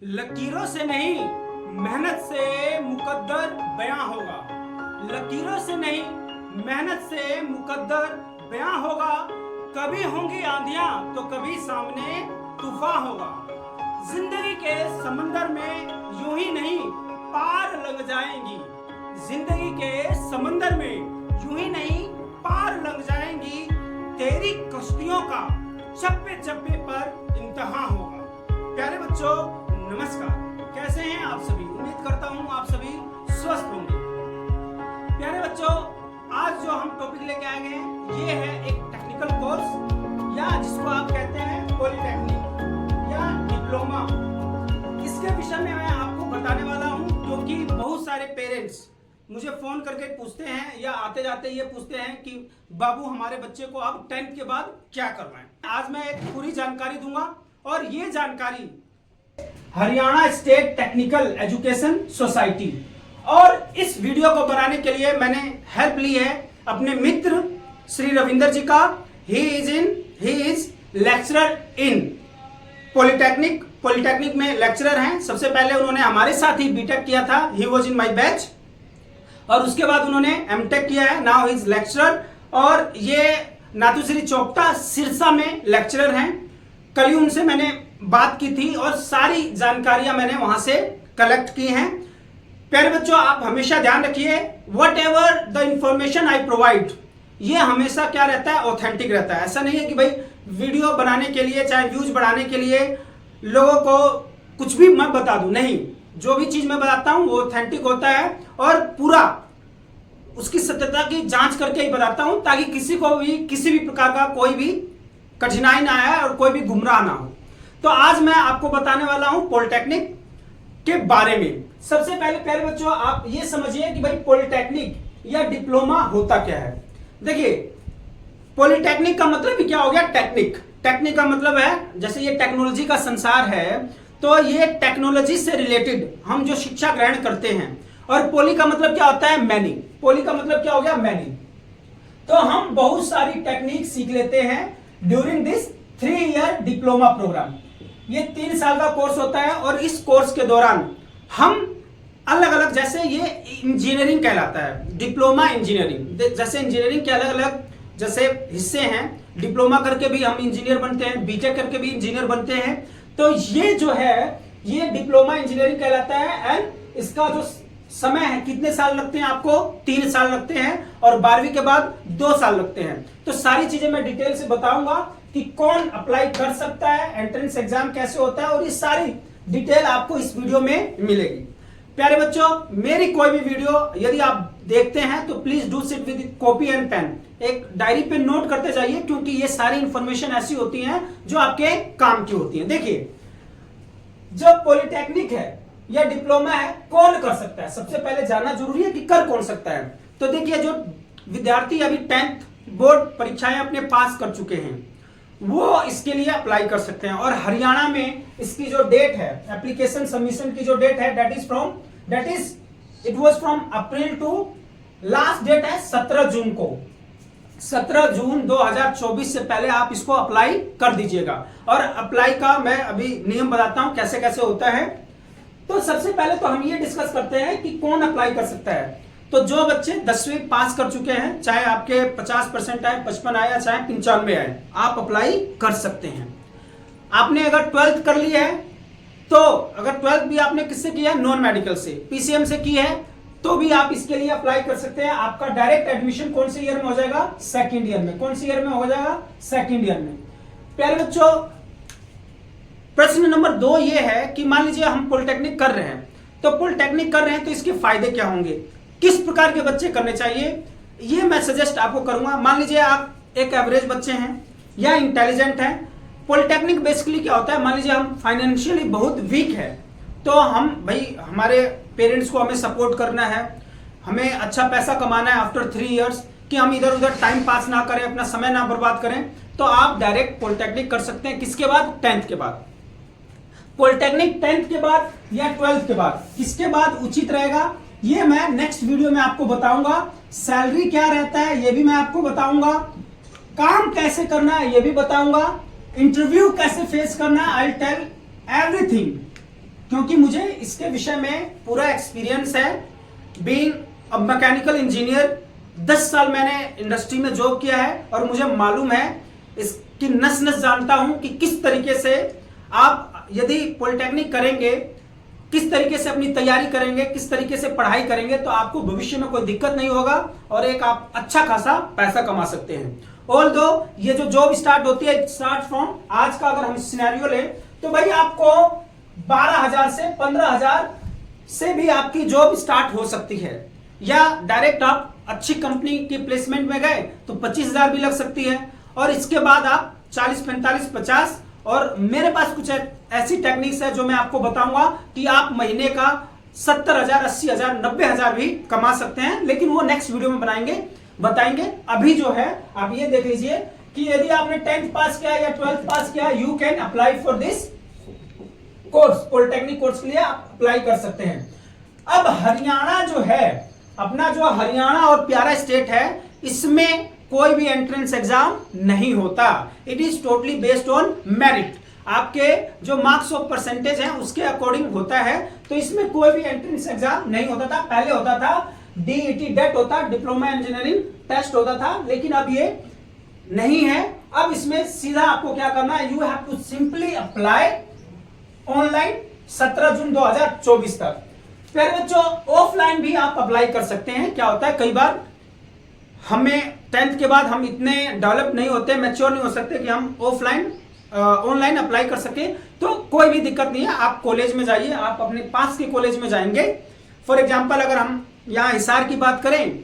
लकीरों से नहीं मेहनत से मुकद्दर बयां होगा। लकीरों से नहीं मेहनत से मुकद्दर बयां होगा। कभी होंगी आंधियां तो कभी सामने तूफान होगा। जिंदगी के समंदर में यूं ही नहीं पार लग जाएंगी। जिंदगी के समंदर में यूं ही नहीं पार लग जाएंगी। तेरी कश्तियों का चप्पे चप्पे पर इम्तिहान होगा। प्यारे बच्चों नमस्कार, कैसे हैं आप सभी। उम्मीद करता हूं आप सभी स्वस्थ होंगे। प्यारे बच्चों आज जो हम टॉपिक लेके आए हैं ये है एक टेक्निकल कोर्स या जिसको आप कहते हैं पॉलिटेक्निक या डिप्लोमा। इसके विषय में मैं आपको बताने वाला हूं क्योंकि बहुत सारे पेरेंट्स मुझे फोन करके पूछते हैं या आते जाते ये पूछते हैं कि बाबू हमारे बच्चे को अब 10th के बाद क्या करवाएं। आज मैं एक पूरी जानकारी दूंगा और ये जानकारी Haryana state technical education society और इस वीडियो को बनाने के लिए मैंने हेल्प ली है अपने मित्र श्री रविंदर जी का। He is lecturer in polytechnic में लेक्चरर हैं। सबसे पहले उन्होंने हमारे साथ ही बीटेक किया था, he was in my batch, और उसके बाद उन्होंने एमटेक किया है। नाउ ही इज लेक्चरर और ये नाथुश्री चोपता सिरसा में लेक्चरर हैं। कल ही उनसे मैंने बात की थी और सारी जानकारियां मैंने वहां से कलेक्ट की हैं। प्यारे बच्चों आप हमेशा ध्यान रखिए, what ever the information I provide ये हमेशा क्या रहता है, ऑथेंटिक रहता है। ऐसा नहीं है कि भाई वीडियो बनाने के लिए चाहे व्यूज बढ़ाने के लिए लोगों को कुछ भी मैं बता दूं, नहीं। जो भी चीज मैं बताता हूं वो ऑथेंटिक होता है और पूरा उसकी सत्यता की जांच करके ही बताता हूं ताकि किसी को भी किसी भी प्रकार का कोई भी कठिनाई ना आए और कोई भी गुमराह ना हो। तो आज मैं आपको बताने वाला हूं पॉलिटेक्निक के बारे में। सबसे पहले प्यारे बच्चों आप ये समझिए कि भाई पॉलिटेक्निक या डिप्लोमा होता क्या है। देखिए पॉलिटेक्निक का मतलब क्या हो गया, टेक्निक का मतलब है जैसे ये टेक्नोलॉजी का संसार है तो ये टेक्नोलॉजी से रिलेटेड हम जो शिक्षा ग्रहण करते हैं। और पोली का मतलब क्या होता है, मैनी। पोली का मतलब क्या हो गया, मैनी। तो हम बहुत सारी टेक्निक सीख लेते हैं during this 3 year diploma program. ये 3 साल का कोर्स होता है और इस कोर्स के दौरान हम अलग अलग, जैसे ये इंजीनियरिंग कहलाता है, डिप्लोमा इंजीनियरिंग। जैसे इंजीनियरिंग के अलग अलग जैसे हिस्से हैं, डिप्लोमा करके भी हम इंजीनियर बनते हैं, बीटेक करके भी इंजीनियर बनते हैं। तो ये जो है ये डिप्लोमा इंजीनियरिंग कहलाता है। एंड इसका जो समय है, कितने साल लगते हैं आपको, 3 साल लगते हैं और 12वीं के बाद 2 साल लगते हैं। तो सारी चीजें मैं डिटेल से बताऊंगा कि कौन अप्लाई कर सकता है, एंट्रेंस एग्जाम कैसे होता है, और ये सारी डिटेल आपको इस वीडियो में मिलेगी। प्यारे बच्चों मेरी कोई भी वीडियो यदि आप देखते हैं तो please do sit with copy and pen, एक डायरी पे नोट करते जाइए क्योंकि ये सारी इंफॉर्मेशन ऐसी होती हैं जो आपके काम की होती है। देखिए जो पॉलिटेक्निक है या डिप्लोमा है कौन कर सकता है, सबसे पहले जानना जरूरी है कि कर कौन सकता है। तो देखिए जो विद्यार्थी अभी 10th बोर्ड परीक्षाएं अपने पास कर चुके हैं वो इसके लिए अप्लाई कर सकते हैं। और हरियाणा में इसकी जो डेट है, एप्लीकेशन सबमिशन की जो डेट है, it was from April to last date है 17 जून को। 17 जून 2024 से पहले आप इसको अप्लाई कर दीजिएगा। और अप्लाई का मैं अभी नियम बताता हूं कैसे कैसे होता है। तो सबसे पहले तो हम ये डिस्कस करते हैं कि कौन अप्लाई कर सकता है। तो जो बच्चे 10वीं पास कर चुके हैं, चाहे आपके 50% आए, 55 आए या चाहे 95 आए, आप अप्लाई कर सकते हैं। आपने अगर 12th कर ली है तो अगर 12th भी आपने किससे किया है, नॉन मेडिकल से, पीसीएम से की है, तो भी आप इसके लिए अप्लाई कर सकते हैं। आपका डायरेक्ट एडमिशन कौन से ईयर में हो जाएगा, 2nd ईयर में। कौन से ईयर में हो जाएगा, 2nd ईयर में। प्यारे बच्चों प्रश्न नंबर 2 ये है कि मान लीजिए हम पॉलिटेक्निक कर रहे हैं, तो पॉलिटेक्निक कर रहे हैं तो इसके फायदे क्या होंगे, किस प्रकार के बच्चे करने चाहिए, ये मैं सजेस्ट आपको करूंगा। मान लीजिए आप एक एवरेज बच्चे हैं या इंटेलिजेंट हैं। पॉलिटेक्निक बेसिकली क्या होता है, मान लीजिए हम फाइनेंशियली बहुत वीक है तो हम भाई हमारे पेरेंट्स को हमें सपोर्ट करना है, हमें अच्छा पैसा कमाना है आफ्टर 3 इयर्स, कि हम इधर उधर टाइम पास ना करें, अपना समय ना बर्बाद करें, तो आप डायरेक्ट पॉलिटेक्निक कर सकते हैं। किसके बाद, 10th के बाद। पॉलिटेक्निक 10th के बाद या 12th के बाद, किसके बाद उचित रहेगा ये मैं नेक्स्ट वीडियो में आपको बताऊंगा। सैलरी क्या रहता है ये भी मैं आपको बताऊंगा, काम कैसे करना है ये भी बताऊंगा, इंटरव्यू कैसे फेस करना है, आई टेल एवरीथिंग। क्योंकि मुझे इसके विषय में पूरा एक्सपीरियंस है। बीइंग अ मैकेनिकल इंजीनियर 10 साल मैंने इंडस्ट्री में जॉब किया है और मुझे मालूम है, इसकी नस नस जानता हूं कि किस तरीके से आप यदि पॉलिटेक्निक करेंगे, किस तरीके से अपनी तैयारी करेंगे, किस तरीके से पढ़ाई करेंगे तो आपको भविष्य में कोई दिक्कत नहीं होगा और एक आप अच्छा खासा पैसा कमा सकते हैं। ऑल्दो ये जो जॉब स्टार्ट होती है, स्टार्ट फ्रॉम, आज का अगर हम सिनेरियो ले तो भाई आपको 12,000 से 15,000 से भी आपकी जॉब स्टार्ट हो सकती है, या डायरेक्ट आप अच्छी कंपनी की प्लेसमेंट में गए तो 25,000 भी लग सकती है, और इसके बाद आप 40, 45, 50, और मेरे पास कुछ ऐसी टेक्निक्स है जो मैं आपको बताऊंगा कि आप महीने का 70,000, 80,000, 90,000 भी कमा सकते हैं, लेकिन वो नेक्स्ट वीडियो में बताएंगे। अभी जो है आप ये देख लीजिए कि यदि आपने 10th पास किया या 12th पास किया, you can apply for this course, polytechnic course के लिए आप अप्लाई कर सकते हैं। अब हरियाणा जो है अपना, जो हरियाणा और प्यारा स्टेट है, इसमें कोई भी एंट्रेंस एग्जाम नहीं होता। It is totally based on merit, आपके जो मार्क्स ऑफ परसेंटेज है उसके अकॉर्डिंग होता है। तो इसमें कोई भी एंट्रेंस एग्जाम नहीं होता था। पहले होता था डीईटी डेट होता, डिप्लोमा इंजीनियरिंग टेस्ट होता था, लेकिन अब ये नहीं है। अब इसमें सीधा आपको क्या करना है, you have to simply apply online 17 June 2024 तक। फिर बच्चों ऑफलाइन भी आप अप्लाई कर सकते हैं। क्या होता है, कई बार हमें 10th के बाद हम इतने डेवलप नहीं होते, मैच्योर नहीं हो सकते कि हम ऑनलाइन अप्लाई कर सके, तो कोई भी दिक्कत नहीं है। आप कॉलेज में जाइए, आप अपने पास के कॉलेज में जाएंगे। फॉर एग्जांपल अगर हम यहाँ हिसार की बात करें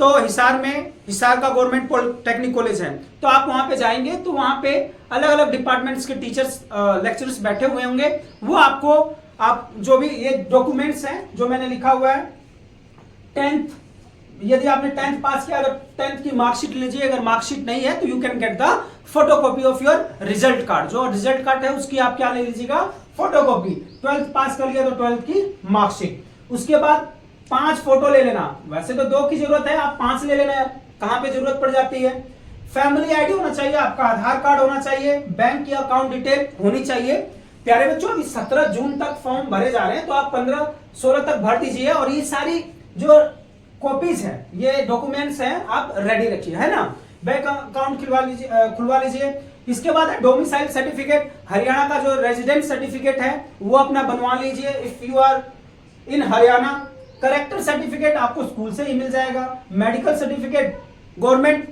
तो हिसार का गवर्नमेंट पॉलिटेक्निक कॉलेज है, तो आप वहां पे जाएंगे तो वहां पे अलग अलग डिपार्टमेंट्स के टीचर्स, लेक्चरर्स बैठे हुए होंगे। वो आपको, आप जो भी ये डॉक्यूमेंट्स हैं जो मैंने लिखा हुआ है, 10th, यदि आपने 10th पास किया, अगर 10th की मार्कशीट लीजिए, अगर मार्कशीट नहीं है तो you can get the photocopy of your result card. जो रिजल्ट कार्ड है उसकी आप क्या ले लीजिएगा, फोटोकॉपी। 12th पास कर लिया तो 12th की मार्कशीट। उसके बाद 5 फोटो ले लेना, वैसे तो 2 की जरूरत है, आप 5 ले लेना, कहां पे जरूरत पड़ जाती है। फैमिली आईडी होना चाहिए, आपका आधार कार्ड होना चाहिए, बैंक की अकाउंट डिटेल होनी चाहिए। प्यारे बच्चों अभी 17 जून तक फॉर्म भरे जा रहे हैं, तो आप 15-16 तक भर दीजिए, और ये सारी जो कॉपीज है, ये डॉक्यूमेंट्स हैं, आप रेडी रखिए, है ना। बैंक अकाउंट खुलवा लीजिए। इसके बाद डोमिसाइल सर्टिफिकेट, हरियाणा का जो रेजिडेंट सर्टिफिकेट है वो अपना बनवा लीजिए if you are in Haryana. Character certificate आपको स्कूल से ही मिल जाएगा। मेडिकल सर्टिफिकेट गवर्नमेंट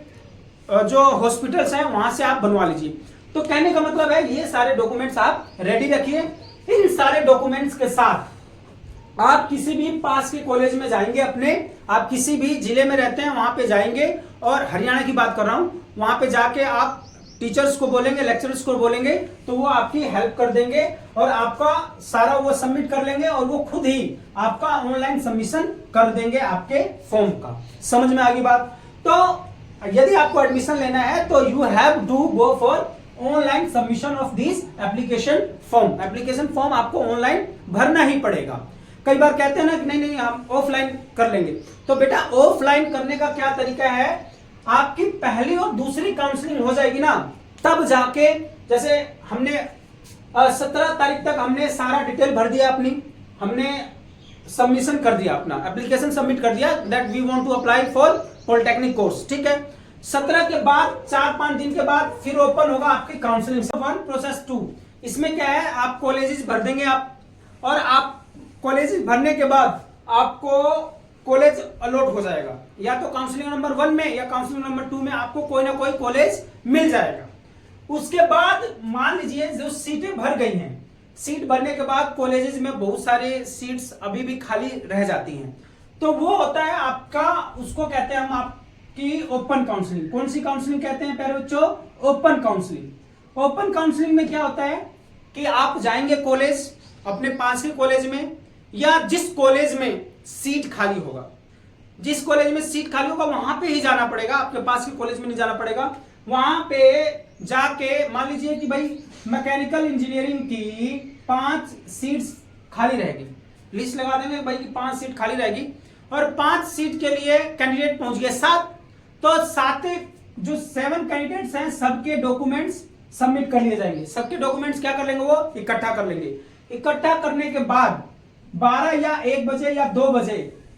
जो हॉस्पिटल्स हैं वहां से आप बनवा लीजिए। तो कहने का मतलब है ये सारे डॉक्यूमेंट्स आप रेडी रखिए। इन सारे डॉक्यूमेंट्स के साथ आप किसी भी पास के कॉलेज में जाएंगे अपने, आप किसी भी जिले में रहते हैं वहां पे जाएंगे, और हरियाणा की बात कर रहा हूं, वहां पे जाके आप टीचर्स को बोलेंगे, लेक्चरर्स को बोलेंगे, तो वो आपकी हेल्प कर देंगे और आपका सारा वो सबमिट कर लेंगे, और वो खुद ही आपका ऑनलाइन सबमिशन कर देंगे आपके फॉर्म का। समझ में आ गई बात। तो यदि आपको एडमिशन लेना है तो you have to go for online submission of this application form. Application form आपको ऑनलाइन भरना ही पड़ेगा। कई बार कहते हैं ना कि नहीं हम ऑफलाइन कर लेंगे, तो बेटा ऑफलाइन करने का क्या तरीका है, आपकी पहली और दूसरी काउंसलिंग हो जाएगी ना, तब जाके, जैसे हमने 17 तारीख तक हमने सारा डिटेल भर दिया अपनी, हमने सबमिशन कर दिया, अपना एप्लीकेशन सबमिट कर दिया that we want to apply for polytechnic course, ठीक है। 17 के बाद 4-5 दिन के बाद फिर ओपन होगा आपकी काउंसलिंग। 1 प्रोसेस 2, इसमें क्या है, आप कॉलेजेस भर देंगे आप, और आप कॉलेजेस भरने के बाद आपको कॉलेज अलॉट हो जाएगा, या तो काउंसलिंग नंबर 1 में या काउंसलिंग नंबर 2 में आपको कोई ना कोई कॉलेज मिल जाएगा। उसके बाद मान लीजिए जो सीटें भर गई हैं, सीट भरने के बाद कॉलेजेस में बहुत सारे सीट्स अभी भी खाली रह जाती हैं, तो वो होता है आपका, उसको कहते हैं हम आपकी ओपन काउंसलिंग। कौन सी काउंसलिंग कहते हैं प्यारे बच्चों, ओपन काउंसलिंग। ओपन काउंसलिंग में क्या होता है कि आप जाएंगे कॉलेज, अपने पास के कॉलेज में, या जिस कॉलेज में सीट खाली होगा, जिस कॉलेज में सीट खाली होगा वहां पे ही जाना पड़ेगा, आपके पास के कॉलेज में नहीं जाना पड़ेगा। वहां पे जाके मान लीजिए कि भाई मैकेनिकल इंजीनियरिंग की 5 सीट्स खाली रहेगी, लिस्ट लगा देंगे भाई कि 5 सीट खाली रहेगी, और 5 सीट के लिए कैंडिडेट पहुंच गए 7, तो 7 जो 7 कैंडिडेट्स हैं सबके डॉक्यूमेंट्स सबमिट कर लिए जाएंगे। सबके डॉक्यूमेंट्स क्या कर लेंगे, वो इकट्ठा कर लेंगे। इकट्ठा करने के बाद 12 या 1 बजे या 2 बजे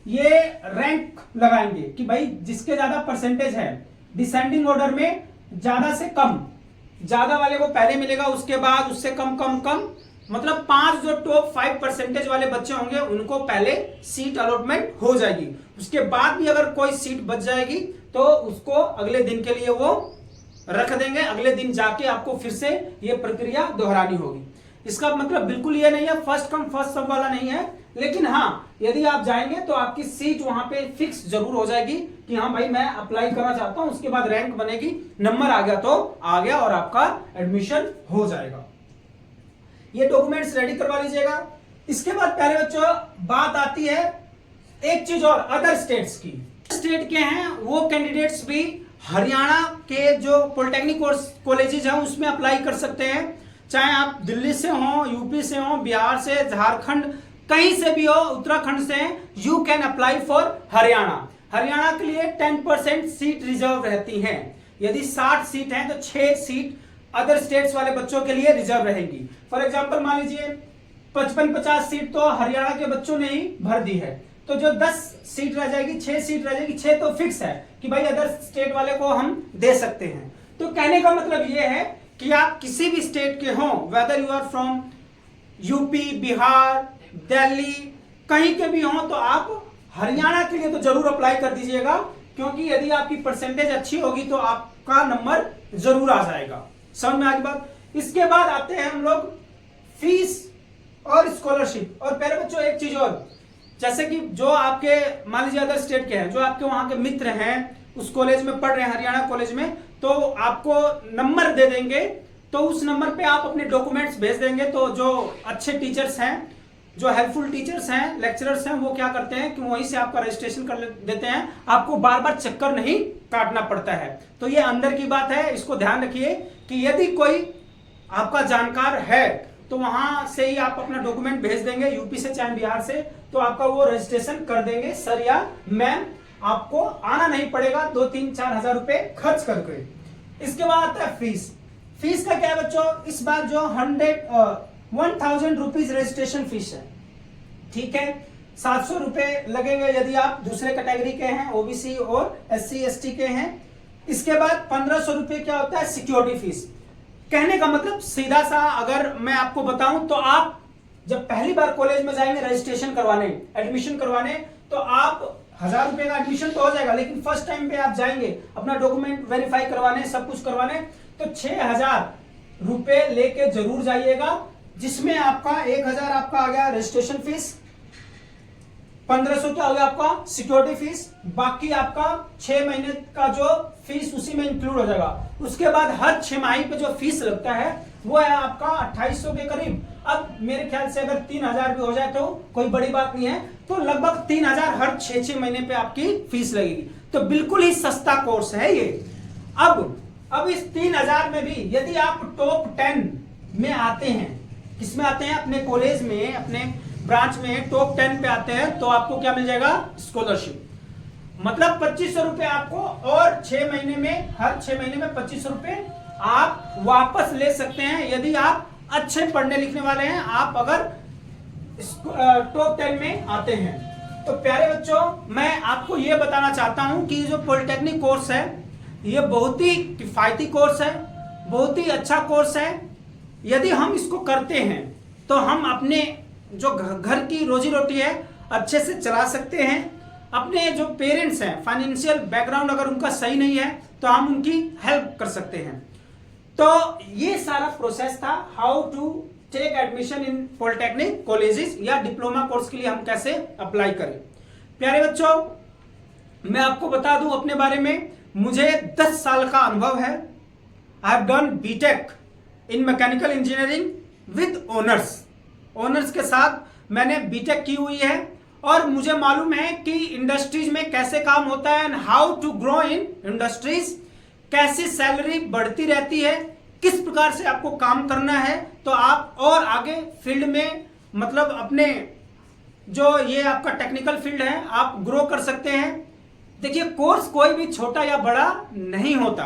ये रैंक लगाएंगे कि भाई जिसके ज्यादा परसेंटेज है डिसेंडिंग ऑर्डर में, ज्यादा से कम, ज्यादा वाले को पहले मिलेगा, उसके बाद उससे कम कम कम, मतलब 5 जो टॉप 5 परसेंटेज वाले बच्चे होंगे उनको पहले सीट अलॉटमेंट हो जाएगी। उसके बाद भी अगर कोई सीट बच जाएगी तो उसको अगले दिन के लिए वो रख देंगे, अगले दिन जाके आपको फिर से ये प्रक्रिया दोहरानी होगी। इसका मतलब बिल्कुल ये नहीं है फर्स्ट कम फर्स्ट सर्व वाला नहीं है, लेकिन हाँ यदि आप जाएंगे तो आपकी सीट वहां पे फिक्स जरूर हो जाएगी कि हाँ भाई मैं अप्लाई करना चाहता हूं, उसके बाद रैंक बनेगी, नंबर आ गया तो आ गया और आपका एडमिशन हो जाएगा। ये डॉक्यूमेंट्स रेडी करवा लीजिएगा। इसके बाद प्यारे बच्चों बात आती है एक चीज और, अदर स्टेट्स की। स्टेट के हैं वो कैंडिडेट्स भी हरियाणा के जो पॉलिटेक्निक कॉलेजेस हैं उसमें अप्लाई कर सकते हैं, चाहे आप दिल्ली से हो, यूपी से हो, बिहार से, झारखंड, कहीं से भी हो, उत्तराखंड से, you can apply for Haryana. Haryana के लिए 10% सीट रिजर्व रहती हैं। यदि 60 सीट हैं तो 6 सीट अदर स्टेट्स वाले बच्चों के लिए रिजर्व रहेंगी। फॉर एग्जांपल मान लीजिए 55-50 सीट तो हरियाणा के बच्चों ने ही भर दी है, तो जो 10 सीट रह जाएगी, 6 सीट रह जाएगी, 6 तो फिक्स है कि भाई अदर स्टेट वाले को हम दे सकते हैं। तो कहने का मतलब ये है कि आप किसी भी स्टेट के हों, whether you are from UP, Bihar, Delhi, कहीं के भी हों, तो आप हरियाणा के लिए तो जरूर अप्लाई कर दीजिएगा, क्योंकि यदि आपकी परसेंटेज अच्छी होगी तो आपका नंबर जरूर आ जाएगा। समझ में आ गई बात। इसके बाद आते हैं हम लोग फीस और स्कॉलरशिप। और पहले बच्चों एक चीज और, जैसे कि जो आपके मान लीजिए अदर स्टेट के हैं, जो आपके वहां के मित्र हैं, उस कॉलेज में पढ़ रहे हैं, हरियाणा कॉलेज में, तो आपको नंबर दे देंगे, तो उस नंबर पे आप अपने डॉक्यूमेंट्स भेज देंगे। तो जो अच्छे टीचर्स हैं, जो हेल्पफुल टीचर्स हैं, लेक्चरर्स हैं, वो क्या करते हैं कि वहीं से आपका रजिस्ट्रेशन कर देते हैं, आपको बार बार चक्कर नहीं काटना पड़ता है। तो ये अंदर की बात है, इसको ध्यान रखिए कि यदि कोई आपका जानकार है तो वहां से ही आप अपना डॉक्यूमेंट भेज देंगे, यूपी से चाहे बिहार से, तो आपका वो रजिस्ट्रेशन कर देंगे सर या मैम, आपको आना नहीं पड़ेगा 2-3-4 हजार रुपए खर्च करके। इसके बाद आता है फीस। फीस का क्या है बच्चों, इस बार जो 1000 रुपीज रजिस्ट्रेशन फीस है, ठीक है। 700 रुपए लगेंगे यदि आप दूसरे कैटेगरी के हैं, ओबीसी और SC ST के हैं। इसके बाद 1500 रुपए क्या होता है सिक्योरिटी फीस। कहने का मतलब सीधा सा अगर मैं आपको बताऊं तो आप जब पहली बार कॉलेज में जाएंगे रजिस्ट्रेशन करवाने, एडमिशन करवाने, तो आप 1000 रुपए का एडमिशन तो हो जाएगा, लेकिन फर्स्ट टाइम पे आप जाएंगे अपना डॉक्यूमेंट वेरीफाई करवाने, सब कुछ करवाने, तो 6000 रुपए लेके जरूर जाइएगा, जिसमें आपका 1000 आपका आ गया रजिस्ट्रेशन फीस, 1500 क्या हो गया आपका सिक्योरिटी फीस, बाकी आपका 6 महीने का जो फीस उसी में इंक्लूड हो जाएगा। उसके बाद हर 6 माही पे जो फीस लगता है वो है आपका 2800 के करीब। अब मेरे ख्याल से अगर 3000 भी हो जाए तो कोई बड़ी बात नहीं है, तो लगभग 3000 हर 6 महीने पे आपकी फीस लगेगी। तो बिल्कुल ही सस्ता कोर्स है ये। अब इस 3000 में भी यदि आप टॉप 10 में आते हैं, किसमें आते हैं, अपने कॉलेज में, अपने ब्रांच में टॉप 10 पे आते हैं, तो आपको क्या मिल जाएगा स्कॉलरशिप। मतलब 2500 रुपए आपको, और 6 महीने में, हर 6 महीने में 2500 रुपए आप वापस ले सकते हैं यदि आप अच्छे पढ़ने लिखने वाले हैं, आप अगर टॉप 10 में आते हैं। तो प्यारे बच्चों, मैं आपको यह बताना चाहता हूं कि जो पॉलिटेक्निक कोर्स है ये बहुत ही किफायती कोर्स है, बहुत ही अच्छा कोर्स है। यदि हम इसको करते हैं तो हम अपने जो घर की रोजी रोटी है अच्छे से चला सकते हैं। अपने जो पेरेंट्स हैं, फाइनेंशियल बैकग्राउंड अगर उनका सही नहीं है तो हम उनकी हेल्प कर सकते हैं। तो ये सारा प्रोसेस था, how to take admission in polytechnic colleges या डिप्लोमा कोर्स के लिए हम कैसे अप्लाई करें। प्यारे बच्चों, मैं आपको बता दूं अपने बारे में, मुझे 10 साल का अनुभव है। I have done BTech in mechanical engineering with honours के साथ मैंने बीटेक की हुई है, और मुझे मालूम है कि इंडस्ट्रीज में कैसे काम होता है and how to grow in industries, कैसी सैलरी बढ़ती रहती है, किस प्रकार से आपको काम करना है, तो आप और आगे फील्ड में, मतलब अपने जो ये आपका टेक्निकल फील्ड है, आप ग्रो कर सकते हैं। देखिए, कोर्स कोई भी छोटा या बड़ा नहीं होता,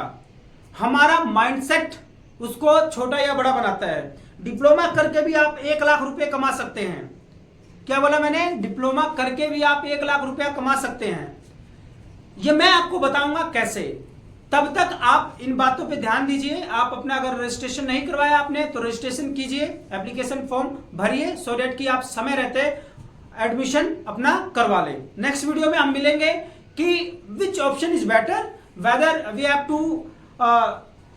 हमारा माइंडसेट उसको छोटा या बड़ा बनाता है। डिप्लोमा करके भी आप 1 लाख रुपए कमा सकते हैं। क्या बोला मैंने? डिप्लोमा करके भी आप 1 लाख रुपया कमा सकते हैं। ये मैं आपको बताऊंगा कैसे। तब तक आप इन बातों पे ध्यान दीजिए। आप अपना अगर रजिस्ट्रेशन नहीं करवाया आपने तो रजिस्ट्रेशन कीजिए, एप्लीकेशन फॉर्म भरिए, सो डेट कि आप समय रहते एडमिशन अपना करवा लें। नेक्स्ट वीडियो में हम मिलेंगे कि which option is better, whether we have to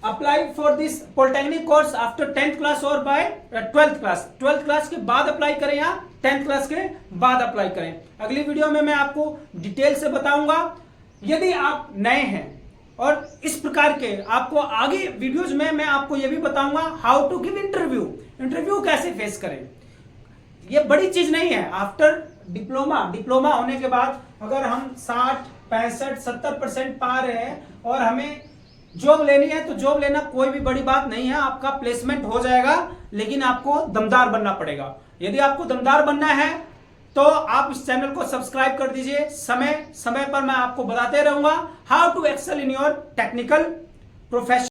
apply for this polytechnic course after 10th class और by 12th class. 12th class के बाद अप्लाई करें या 10th क्लास के बाद अप्लाई करें। अगली वीडियो में मैं आपको डिटेल से बताऊंगा। यदि आप नए हैं और इस प्रकार के आपको आगे वीडियोज में मैं आपको यह भी बताऊंगा हाउ टू गिव इंटरव्यू कैसे फेस करें। यह बड़ी चीज नहीं है। आफ्टर डिप्लोमा होने के बाद अगर हम 60, 65, 70% पा रहे हैं और हमें जॉब लेनी है तो जॉब लेना कोई भी बड़ी बात नहीं है। आपका प्लेसमेंट हो जाएगा, लेकिन आपको दमदार बनना पड़ेगा। यदि आपको दमदार बनना है तो आप इस चैनल को सब्सक्राइब कर दीजिए। समय समय पर मैं आपको बताते रहूंगा how to excel in your technical profession.